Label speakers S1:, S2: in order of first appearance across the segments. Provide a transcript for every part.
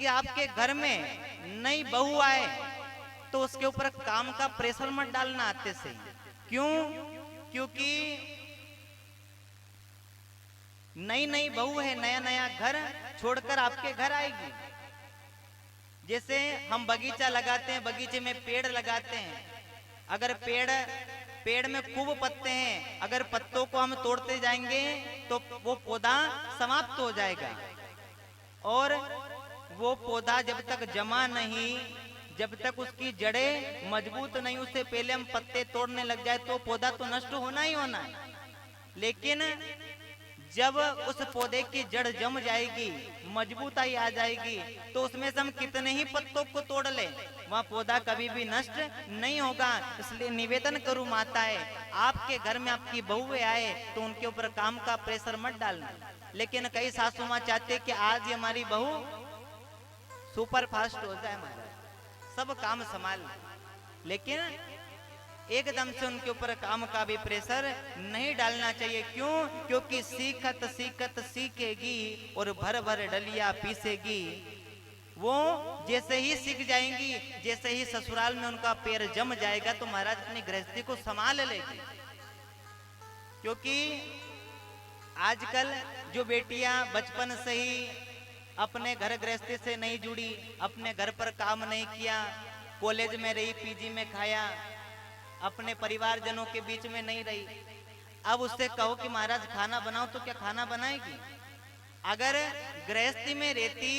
S1: कि आपके घर में नई बहू आए तो उसके ऊपर काम का प्रेशर मत डालना आते से। क्यों? क्योंकि नई नई बहू है, नया नया घर छोड़कर आपके घर आएगी। जैसे हम बगीचा लगाते हैं, बगीचे में पेड़ लगाते हैं, अगर पेड़ में खूब पत्ते हैं, अगर पत्तों को हम तोड़ते जाएंगे तो वो पौधा समाप्त हो जाएगा। और वो पौधा जब तक जमा नहीं, जब तक उसकी जड़ें मजबूत नहीं, उससे पहले हम पत्ते तोड़ने लग जाए तो पौधा तो नष्ट होना ही होना है। लेकिन जब उस पौधे की जड़ जम जाएगी, मजबूताई आ जाएगी, तो उसमें से हम कितने ही पत्तों को तोड़ ले, वह पौधा कभी भी नष्ट नहीं होगा। इसलिए निवेदन करूं माताएं, आपके घर में आपकी बहुएं आए तो उनके ऊपर काम का प्रेशर मत डालना। लेकिन कई सासू माँ चाहते कि आज हमारी बहू सुपर फास्ट हो जाए, हमारा सब काम संभाल, लेकिन एकदम से उनके ऊपर काम का भी प्रेशर नहीं डालना चाहिए। क्यों? क्योंकि सीखत सीखत सीखेगी और भर भर डलिया पीसेगी। वो जैसे ही सीख जाएंगी, जैसे ही ससुराल में उनका पैर जम जाएगा तो महाराज अपनी गृहस्थी को संभाल लेगी। क्योंकि आजकल जो बेटियां बचपन से ही अपने घर गृहस्थी से नहीं जुड़ी, अपने घर पर काम नहीं किया, कॉलेज में रही, पीजी में खाया, अपने परिवारजनों के बीच में नहीं रही, अब उससे कहो कि महाराज खाना बनाओ तो क्या खाना बनाएगी? अगर गृहस्थी में रहती,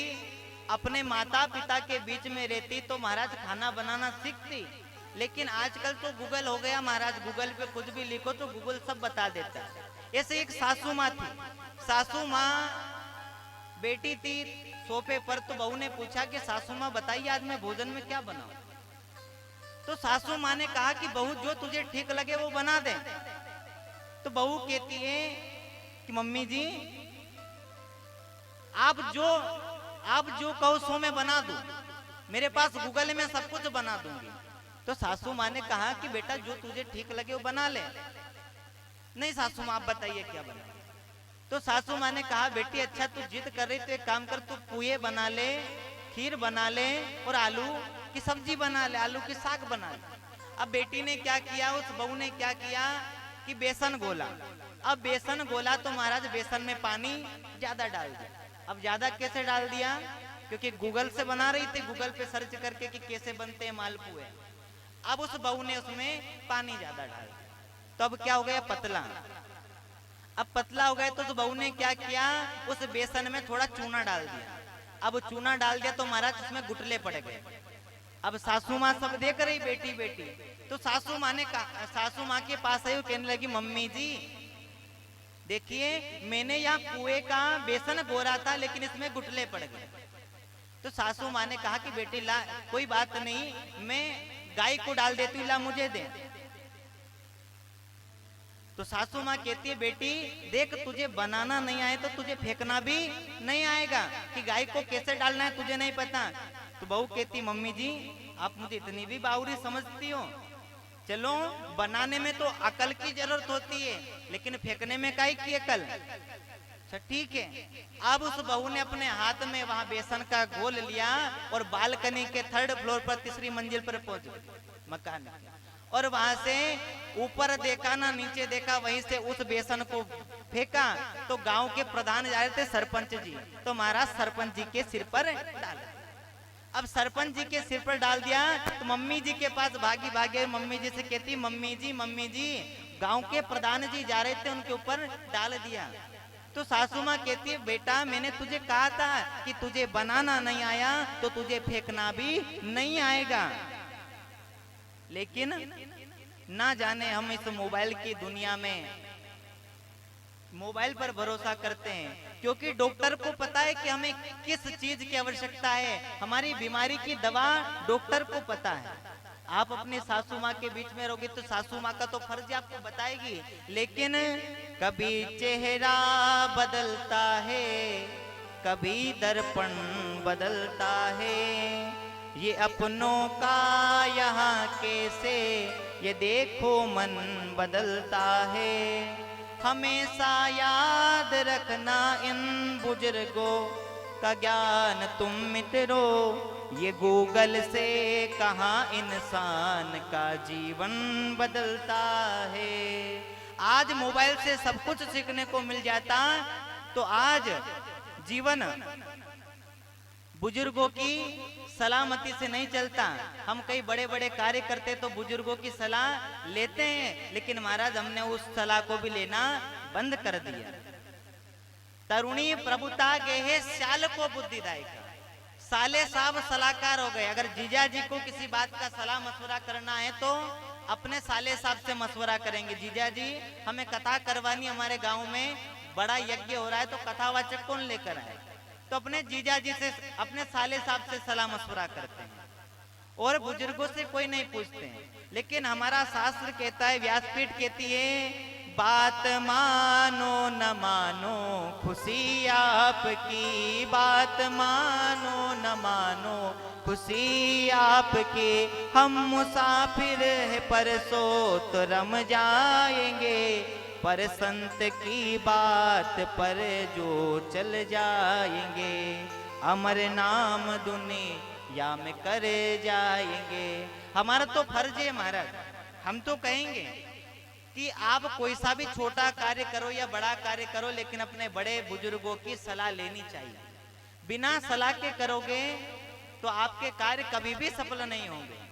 S1: अपने माता पिता के बीच में रहती तो महाराज खाना बनाना सीखती। लेकिन आजकल तो गूगल हो गया महाराज, गूगल पे कुछ भी लिखो तो गूगल सब बता देता है। ऐसे एक सासू माँ थी, सासू माँ बेटी थी सोफे पर, तो बहू ने पूछा कि सासू माँ बताइए आज मैं भोजन में क्या बनाऊं? तो सासू माँ ने कहा कि बहू जो तुझे ठीक लगे वो बना दे। तो बहू कहती है कि मम्मी जी आप जो कहो सो मैं बना दूं, मेरे पास गूगल में सब कुछ बना दूंगी। तो सासू माँ ने कहा कि बेटा जो तुझे ठीक लगे वो बना ले। नहीं सासू माँ आप बताइए क्या बना। तो सासू माँ ने कहा बेटी अच्छा तू जिद कर रही तो एक काम कर, तू पुए बना ले, खीर बना ले और आलू की सब्जी बना ले, आलू की साग बना ले। अब बेटी ने क्या किया, उस बहू ने क्या किया कि बेसन घोला। अब बेसन घोला तो महाराज बेसन में पानी ज्यादा डाल दिया। अब ज्यादा कैसे डाल दिया? क्योंकि गूगल से बना रही थी, गूगल पे सर्च करके कि कैसे बनते हैं मालपुए। अब उस बहू ने उसमें पानी ज्यादा डाल दिया, तो अब क्या हो गया? पतला। अब पतला हो गया तो उस बहू ने क्या किया, उस बेसन में थोड़ा चूना डाल दिया। अब चूना डाल दिया तो महाराज उसमें गुटले पड़ गए। अब सासू माँ सब देख रही बेटी बेटी, तो सासू माँ ने कहा, सासू माँ के पास आई, कहने लगी मम्मी जी देखिए मैंने यहाँ कुएं का बेसन घोरा था लेकिन इसमें गुटले पड़ गए। तो सासू माँ ने कहा कि बेटी ला कोई बात नहीं, मैं गाय को डाल देती हूँ, ला मुझे दे। तो सासू माँ कहती है बेटी देख तुझे बनाना नहीं आए तो तुझे फेंकना भी नहीं आएगा, कि गाय को कैसे डालना है तुझे नहीं पता। तो बहू कहती मम्मी जी आप मुझे इतनी भी बावरी समझती हो? चलो बनाने में तो अकल की जरूरत होती है, लेकिन फेंकने में काहे की अकल? अच्छा ठीक है। अब उस बहू ने अपने हाथ में वहां बेसन का घोल लिया और बालकनी के 3rd फ्लोर पर, 3री मंजिल पर पहुंच गई मकान, और वहां से ऊपर देखा ना नीचे देखा, वहीं से उस बेसन को फेंका। तो गांव के प्रधान जा रहे थे सरपंच जी, तो महाराज सरपंच जी के सिर पर डाल। अब सरपंच जी के सिर पर डाल दिया तो मम्मी जी के पास भागी भागे, मम्मी जी से कहती मम्मी जी गांव के प्रधान जी जा रहे थे उनके ऊपर डाल दिया। तो सासू माँ कहती है बेटा मैंने तुझे कहा था कि तुझे बनाना नहीं आया तो तुझे फेंकना भी नहीं आएगा। लेकिन ना जाने हम इस मोबाइल की दुनिया में मोबाइल पर भरोसा करते हैं, क्योंकि डॉक्टर को पता है कि हमें किस चीज की आवश्यकता है, हमारी बीमारी की दवा डॉक्टर को पता है। आप अपनी सासू माँ के बीच में रहोगे तो सासू माँ का तो फर्ज आपको बताएगी, लेकिन कभी चेहरा बदलता है, कभी दर्पण बदलता है, ये अपनों का यहाँ कैसे ये देखो मन बदलता है। हमेशा याद रखना इन बुजुर्गों का ज्ञान तुम मित्रों, ये गूगल से कहाँ इंसान का जीवन बदलता है। आज मोबाइल से सब कुछ सीखने को मिल जाता, तो आज जीवन बुजुर्गों की सलामती से नहीं चलता। हम कई बड़े बड़े कार्य करते तो बुजुर्गों की सलाह लेते हैं, लेकिन महाराज हमने उस सलाह को भी लेना बंद कर दिया। तरुणी प्रभुता गेहे श्याल को बुद्धिदायक, साले साहब सलाहकार हो गए। अगर जीजा जी को किसी बात का सलाह मशवरा करना है तो अपने साले साहब से मशवरा करेंगे। जीजा जी हमें कथा करवानी, हमारे गांव में बड़ा यज्ञ हो रहा है, तो कथावाचक कौन लेकर आए? तो अपने जीजा जी से, अपने साले साहब से सलाह मशवरा करते हैं, और बुजुर्गों से कोई नहीं पूछते हैं। लेकिन हमारा शास्त्र कहता है, व्यासपीठ कहती है, बात मानो न मानो खुशी आपकी, बात मानो न मानो खुशी आपकी, हम मुसाफिर है परसों तो रम जाएंगे, पर संत की बात पर जो चल जाएंगे, अमर नाम दुनिया में कर जाएंगे। हमारा तो फर्ज है महाराज, हम तो कहेंगे कि आप कोई सा भी छोटा कार्य करो या बड़ा कार्य करो, लेकिन अपने बड़े बुजुर्गों की सलाह लेनी चाहिए। बिना सलाह के करोगे तो आपके कार्य कभी भी सफल नहीं होंगे।